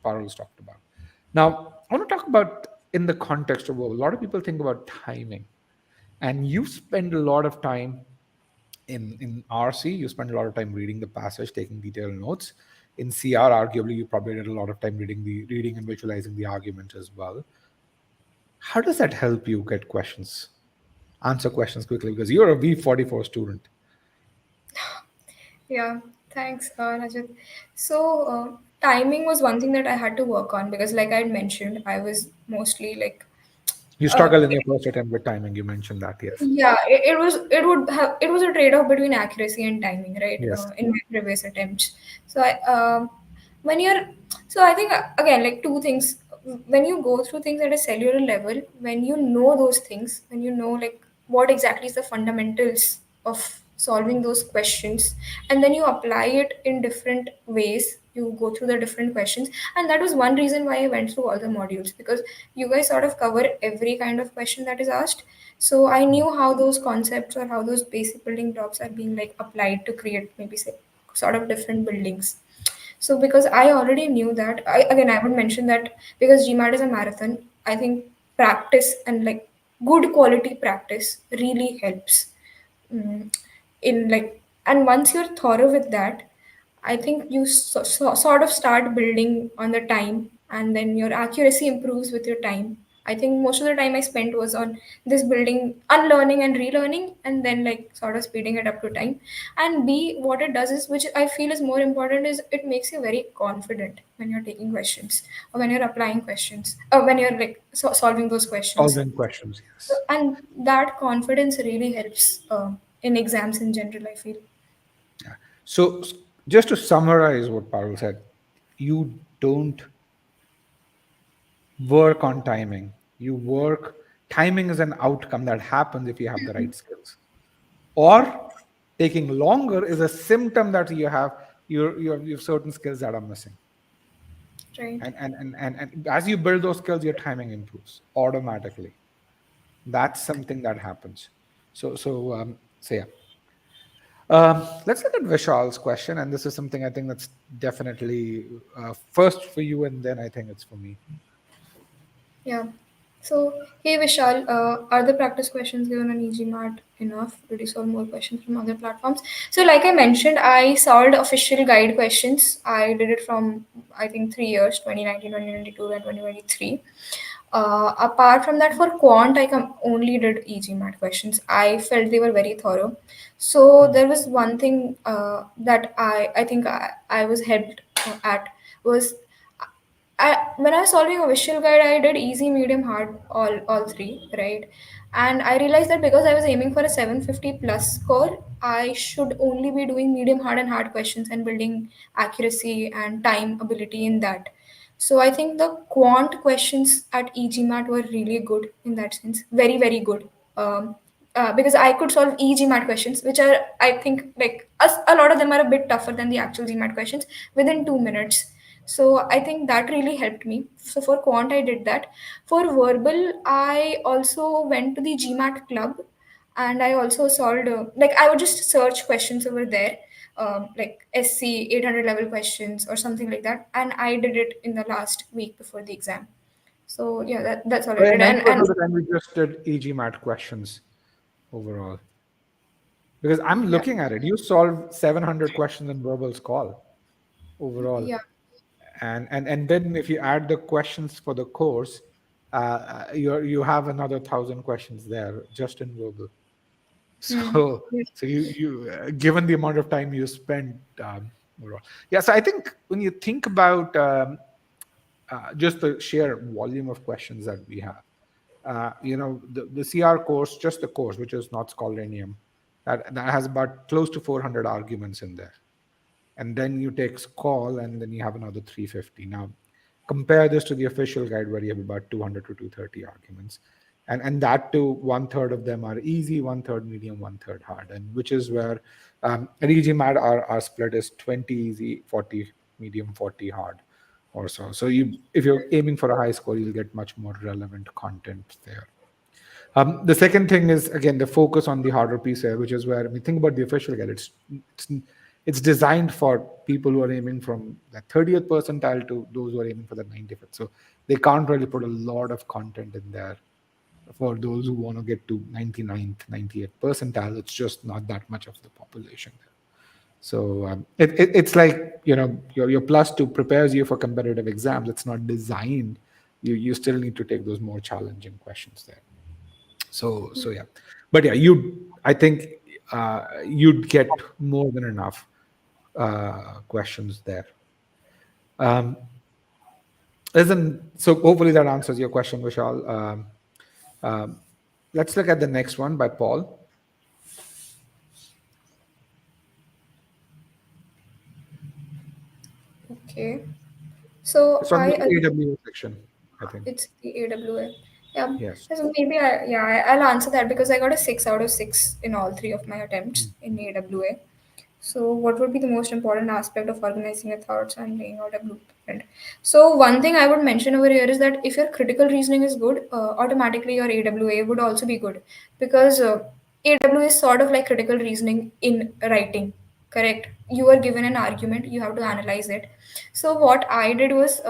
Parul's talked about. Now, I want to talk about in the context of, well, a lot of people think about timing, and you spend a lot of time in RC. You spend a lot of time reading the passage, taking detailed notes. In CR, arguably, you probably did a lot of time reading and visualizing the arguments as well. How does that help you get questions, answer questions quickly? Because you're a V44 student. Yeah, thanks, Rajat. So, timing was one thing that I had to work on because, like I had mentioned, I was mostly like, You uh, struggle in your first attempt with timing. You mentioned that, yes. yeah, it was a trade-off between accuracy and timing, right? Yes. In my previous attempts. So when you're, so I think again like two things. When you go through things at a cellular level, when you know those things, when you know like what exactly is the fundamentals of solving those questions, and then you apply it in different ways. You go through the different questions, and that was one reason why I went through all the modules, because you guys sort of cover every kind of question that is asked. So I knew how those concepts or how those basic building blocks are being like applied to create maybe say sort of different buildings. So because I already knew that, I would mention that because GMAT is a marathon, I think practice and like good quality practice really helps. Mm, in like, and once you're thorough with that, I think you sort of start building on the time, and then your accuracy improves with your time. I think most of the time I spent was on this building, unlearning and relearning, and then like sort of speeding it up to time. And B, what it does is, which I feel is more important, is it makes you very confident when you're taking questions or when you're applying questions or when you're like solving those questions. Solving questions, yes. And that confidence really helps in exams in general, I feel. Yeah. So just to summarize what Parul said, you don't work on timing. You work, timing is an outcome that happens if you have the right skills. Or taking longer is a symptom that you have certain skills that are missing. Right. And as you build those skills, your timing improves automatically. That's something that happens. So yeah. Let's look at Vishal's question, and this is something I think that's definitely first for you, and then I think it's for me. Yeah. So, hey Vishal, are the practice questions given on e-GMAT enough? Did you solve more questions from other platforms? So, like I mentioned, I solved official guide questions. I did it from, I think, 3 years, 2019, 2022, and 2023. Apart from that, for quant, only did e-GMAT questions. I felt they were very thorough. So, Hmm. there was one thing that I think I was helped at was when I was solving a visual guide, I did easy, medium, hard, all three, right? And I realized that because I was aiming for a 750 plus score, I should only be doing medium, hard, and hard questions and building accuracy and time ability in that. So I think the quant questions at e-GMAT were really good in that sense, very very good. Because I could solve e-GMAT questions, which are I think like a lot of them are a bit tougher than the actual GMAT questions within 2 minutes. So I think that really helped me. So for quant, I did that. For verbal, I also went to the GMAT club, and I also solved like I would just search questions over there, like SC 800 level questions or something like that, and I did it in the last week before the exam. So yeah, that's all I Where did. 90% And of the time we just did EG questions overall. Because I'm yeah, looking at it, you solved 700 questions in verbal call overall. yeah. And then if you add the questions for the course, you have another 1,000 questions there just in verbal. Hmm. So Yes. so given the amount of time you spend overall, yeah. So I think when you think about just the sheer volume of questions that we have, the CR course, just the course, which is not Scholaranium, that has about close to 400 arguments in there, and then you take call, and then you have another 350. Now compare this to the official guide where you have about 200 to 230 arguments. and that too, one third of them are easy, one third medium, one third hard, and which is where at e-GMAT our split is 20 easy, 40 medium, 40 hard, or so. So you, if you're aiming for a high score, you'll get much more relevant content there. The second thing is again the focus on the harder piece here, which is where we think about the official guide. It's it's designed for people who are aiming from the 30th percentile to those who are aiming for the 95th. So they can't really put a lot of content in there for those who want to get to 99th, 98th percentile. It's just not that much of the population there. So it's like, your plus two prepares you for competitive exams. It's not designed. You still need to take those more challenging questions there. So yeah, but yeah, I think you'd get more than enough questions there. Um, Isn't so? Hopefully that answers your question, Vishal. Um, let's look at the next one by Paul. Okay. So It's on the I AWA section, I think. It's the AWA. Yeah. Yes. So maybe I'll answer that because I got a 6 out of 6 in all three of my attempts in AWA. So, what would be the most important aspect of organizing your thoughts and laying out a blueprint? So, one thing I would mention over here is that if your critical reasoning is good, automatically your AWA would also be good because AWA is sort of like critical reasoning in writing. Correct? You are given an argument, you have to analyze it. So, what I did was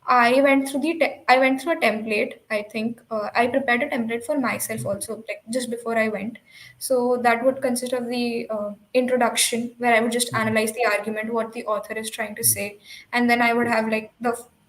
I went through a template. I think I prepared a template for myself also, like just before I went. So that would consist of the introduction, where I would just analyze the argument, what the author is trying to say, and then I would have like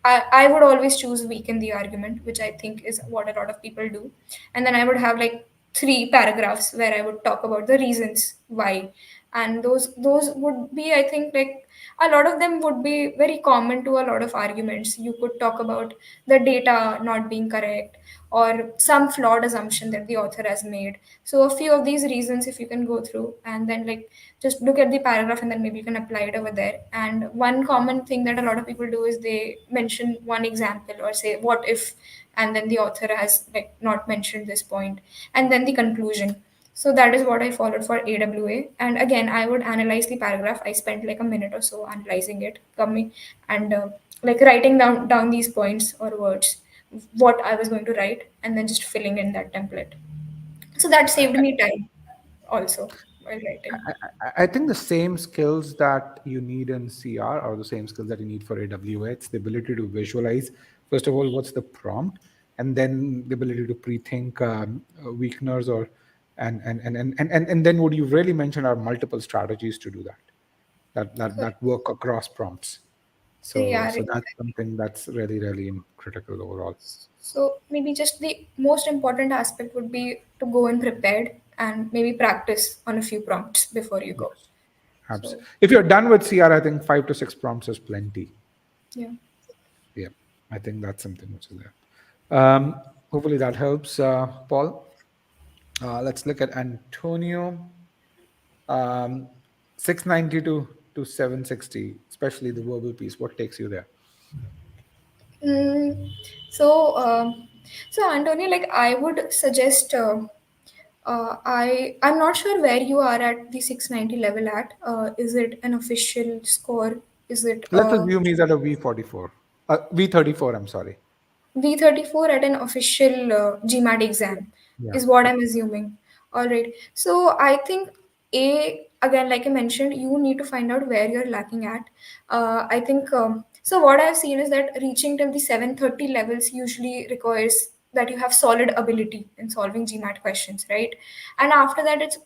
I would always choose weaken the argument, which I think is what a lot of people do, and then I would have like 3 paragraphs where I would talk about the reasons why, and those would be, I think, like a lot of them would be very common to a lot of arguments. You could talk about the data not being correct or some flawed assumption that the author has made. So a few of these reasons, if you can go through and then like just look at the paragraph and then maybe you can apply it over there. And one common thing that a lot of people do is they mention one example or say what if, and then the author has like not mentioned this point, and then the conclusion. So that is what I followed for AWA. And again, I would analyze the paragraph. I spent like a minute or so analyzing it, coming and like writing down these points or words, what I was going to write, and then just filling in that template. So that saved me time also while writing. I think the same skills that you need in CR are the same skills that you need for AWA. It's the ability to visualize, first of all, what's the prompt, and then the ability to pre-think weakeners or and then what you really mentioned are multiple strategies to do that work across prompts. So Yeah. so that's something that's really critical overall. So maybe just the most important aspect would be to go in prepared and maybe practice on a few prompts before you go. Yes, So if you're done with CR, I think 5 to 6 prompts is plenty. yeah. Yeah, I think that's something which is there. Hopefully that helps, Paul. Let's look at Antonio. 690 to 760, especially the verbal piece. What takes you there? Mm, so, so Antonio, like I would suggest, I'm not sure where you are at the 690 level at. Is it an official score? Is it Let's assume he's at a V44, V34. I'm sorry. V34 at an official GMAT exam Yeah. is what I'm assuming. All right. So I think again, like I mentioned, you need to find out where you're lacking at. I think so. What I've seen is that reaching till the 730 levels usually requires that you have solid ability in solving GMAT questions, right? And after that, it's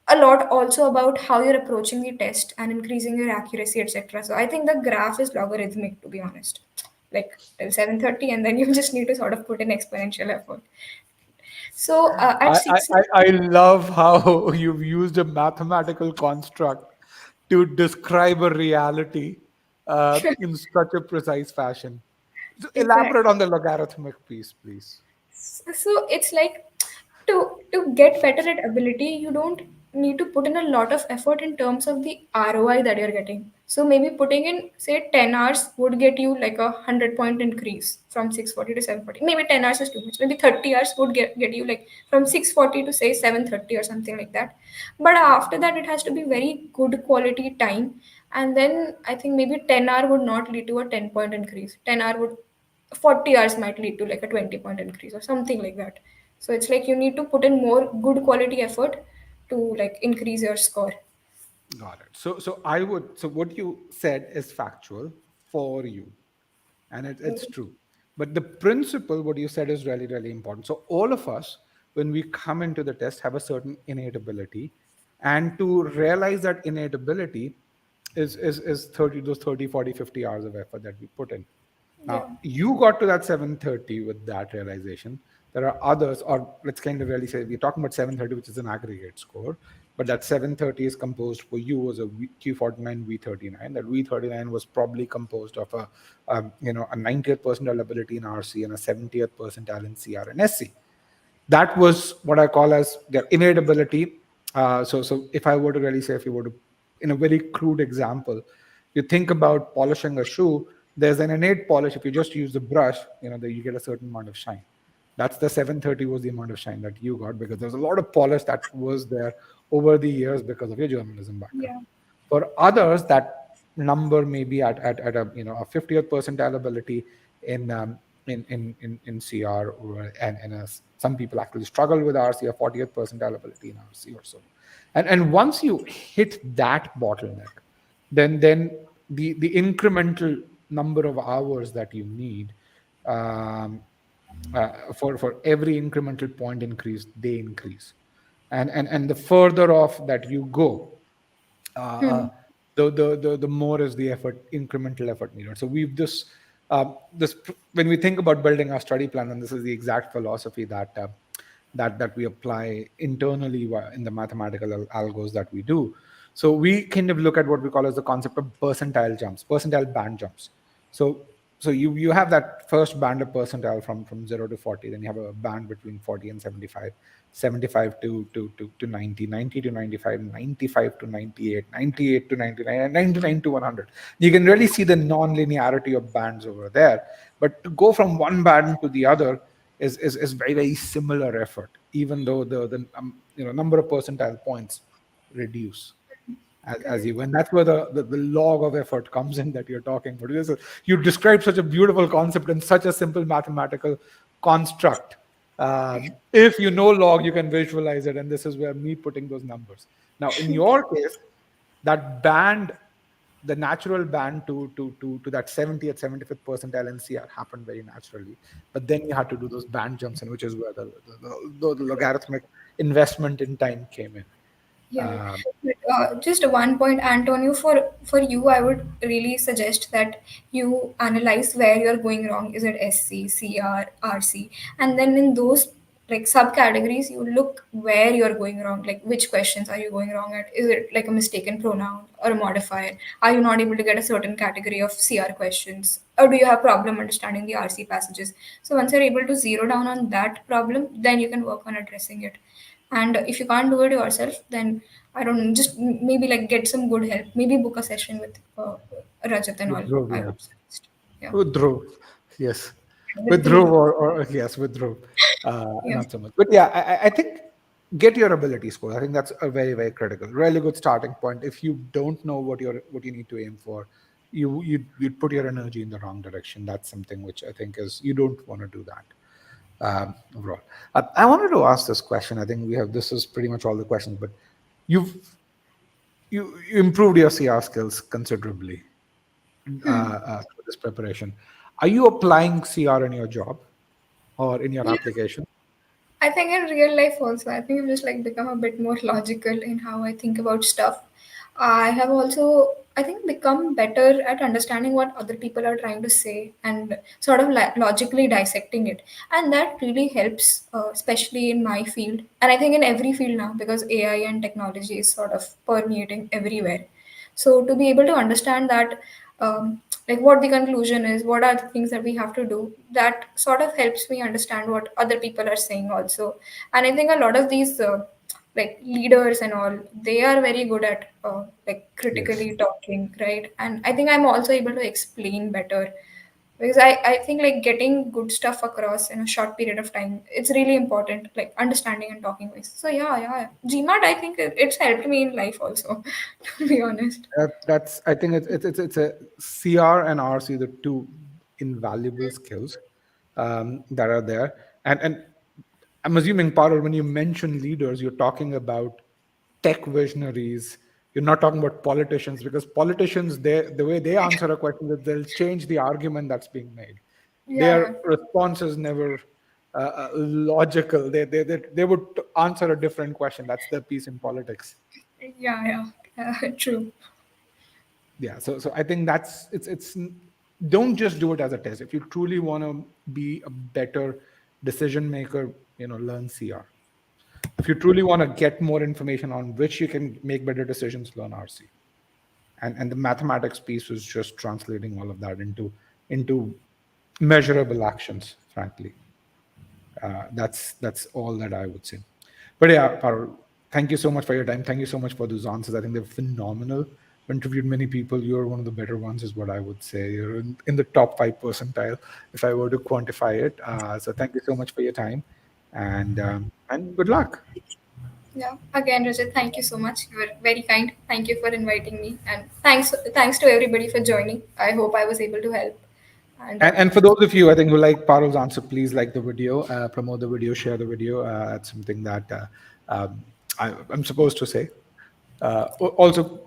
a lot also about how you're approaching the test and increasing your accuracy, etc. So I think the graph is logarithmic, to be honest, like till 730, and then you just need to sort of put in exponential effort. So at I, I, 6, I I love how you've used a mathematical construct to describe a reality in such a precise fashion. So elaborate exactly. on the logarithmic piece, please. So it's like to get better at ability, you don't need to put in a lot of effort in terms of the ROI that you're getting. So maybe putting in say 10 hours would get you like a 100-point increase from 640 to 740. Maybe 10 hours is too much. Maybe 30 hours would get you like from 640 to say 730 or something like that. But after that, it has to be very good quality time. And then I think maybe 10 hour would not lead to a 10-point increase. 10 hour would 40 hours might lead to like a 20-point increase or something like that. So it's like you need to put in more good quality effort to like increase your score. Got it. So I would, so what you said is factual for you, and it's true. But the principle, what you said, is really, really important. So all of us, when we come into the test, have a certain innate ability, and to realize that innate ability is 30, those 30, 40, 50 hours of effort that we put in. Yeah. Now, you got to that 730 with that realization. There are others, or let's kind of really say, we're talking about 730, which is an aggregate score, but that 730 is composed for you as a Q49 V39. That V39 was probably composed of a 90th percentile ability in RC and a 70th percentile in CR and SC. That was what I call as their innate ability. So if I were to really say, if you were to, in a very crude example, you think about polishing a shoe, there's an innate polish. If you just use the brush, that you get a certain amount of shine. That's the 730 was the amount of shine that you got, because there's a lot of polish that was there over the years because of your journalism background. Yeah. For others, that number may be at a 50th percentile ability in in CR, some people actually struggle with RC, a 40th percentile ability in RC or so. And once you hit that bottleneck, then the incremental number of hours that you need, um, for every incremental point increase, they increase, and the further off that you go, uh, Hmm. the more is the effort, incremental effort needed. So we've this when we think about building our study plan, and this is the exact philosophy that we apply internally in the mathematical algos that we do. So we kind of look at what we call as the concept of percentile band jumps. So you have that first band of percentile from 0 to 40, then you have a band between 40 and 75, 75 to 90, 90 to 95, 95 to 98, 98 to 99, and 99 to 100. You can really see the non-linearity of bands over there. But to go from one band to the other is very, very similar effort, even though the number of percentile points reduce as Correct. you, and that's where the log of effort comes in that you're talking about. You describe such a beautiful concept in such a simple mathematical construct. If you know log, you can visualize it, and this is where me putting those numbers. Now in your case, that band, the natural band to that 70th 75th percentile NCR happened very naturally, but then you had to do those band jumps, and which is where the logarithmic investment in time came in. Yeah, um, but just one point, Antonio. For you, I would really suggest that you analyze where you're going wrong. Is it SC, CR, RC, and then in those like subcategories, you look where you're going wrong. Like which questions are you going wrong at? Is it like a mistaken pronoun or a modifier? Are you not able to get a certain category of CR questions, or do you have problem understanding the RC passages? So once you're able to zero down on that problem, then you can work on addressing it. And if you can't do it yourself, then I don't know, just maybe like get some good help. Maybe book a session with Rajat and with all. Dhruv, I yeah. would suggest. Yeah. With Dhruv, yes. With With Dhruv, Dhruv. or yes, with Dhruv. Yeah. Not so much. But yeah, I think get your ability score. I think that's a very, very critical, really good starting point. If you don't know what you need to aim for, you'd put your energy in the wrong direction. That's something which I think is, you don't want to do that. Overall, I wanted to ask this question. I think we have, this is pretty much all the questions, but you've you improved your CR skills considerably through this preparation. Are you applying CR in your job or in your Yeah. application? I think in real life also, I think I've just like become a bit more logical in how I think about stuff. I have also, I think, become better at understanding what other people are trying to say and sort of logically dissecting it. And that really helps, especially in my field. And I think in every field now, because AI and technology is sort of permeating everywhere. So to be able to understand that, like what the conclusion is, what are the things that we have to do, that sort of helps me understand what other people are saying also. And I think a lot of these like leaders and all, they are very good at like Yes. critically talking, right? And I think I'm also able to explain better, because I think like getting good stuff across in a short period of time, it's really important, like understanding and talking ways. So yeah, GMAT, I think it's helped me in life also, to be honest. That's I think it's a CR and RC, the two invaluable skills that are there. And I'm assuming, Parul, when you mention leaders, you're talking about tech visionaries. You're not talking about politicians, because politicians, the way they answer a question is they'll change the argument that's being made. Yeah, Their response is never logical. They would answer a different question. That's the piece in politics. yeah, true. Yeah, so I think that's it's don't just do it as a test. If you truly want to be a better decision maker, learn CR. If you truly want to get more information on which you can make better decisions, learn RC. And the mathematics piece was just translating all of that into measurable actions, frankly. That's all that I would say. But yeah, Parul, thank you so much for your time. Thank you so much for those answers. I think they're phenomenal. I've interviewed many people. You're one of the better ones, is what I would say. You're in the top 5 percentile, if I were to quantify it. So thank you so much for your time, and good luck. Yeah. Again, Rajat, thank you so much. You were very kind. Thank you for inviting me, and thanks to everybody for joining. I hope I was able to help. And And for those of you, I think, who like Parul's answer, please like the video, promote the video, share the video. That's something that I'm supposed to say. Also,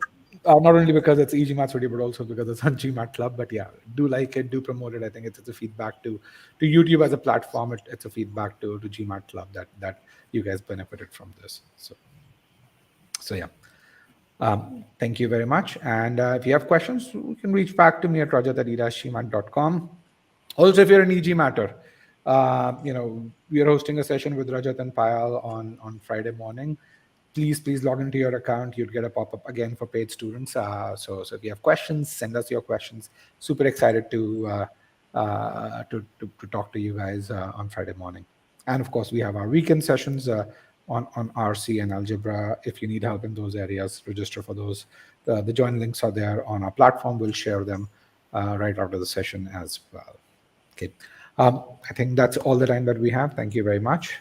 not only because it's e-GMAT's video, but also because it's on GMAT Club. But yeah, do like it, do promote it. I think it's a feedback to YouTube as a platform. It's a feedback to GMAT Club that you guys benefited from this. So yeah. Thank you very much. And if you have questions, you can reach back to me at rajat@e-gmat.com. Also, if you're an EG Matter, we are hosting a session with Rajat and Payal on Friday morning. Please log into your account. You'd get a pop-up again for paid students. So if you have questions, send us your questions. Super excited to talk to you guys on Friday morning. And of course, we have our weekend sessions on RC and algebra. If you need help in those areas, register for those. The join links are there on our platform. We'll share them right after the session as well. Okay. I think that's all the time that we have. Thank you very much.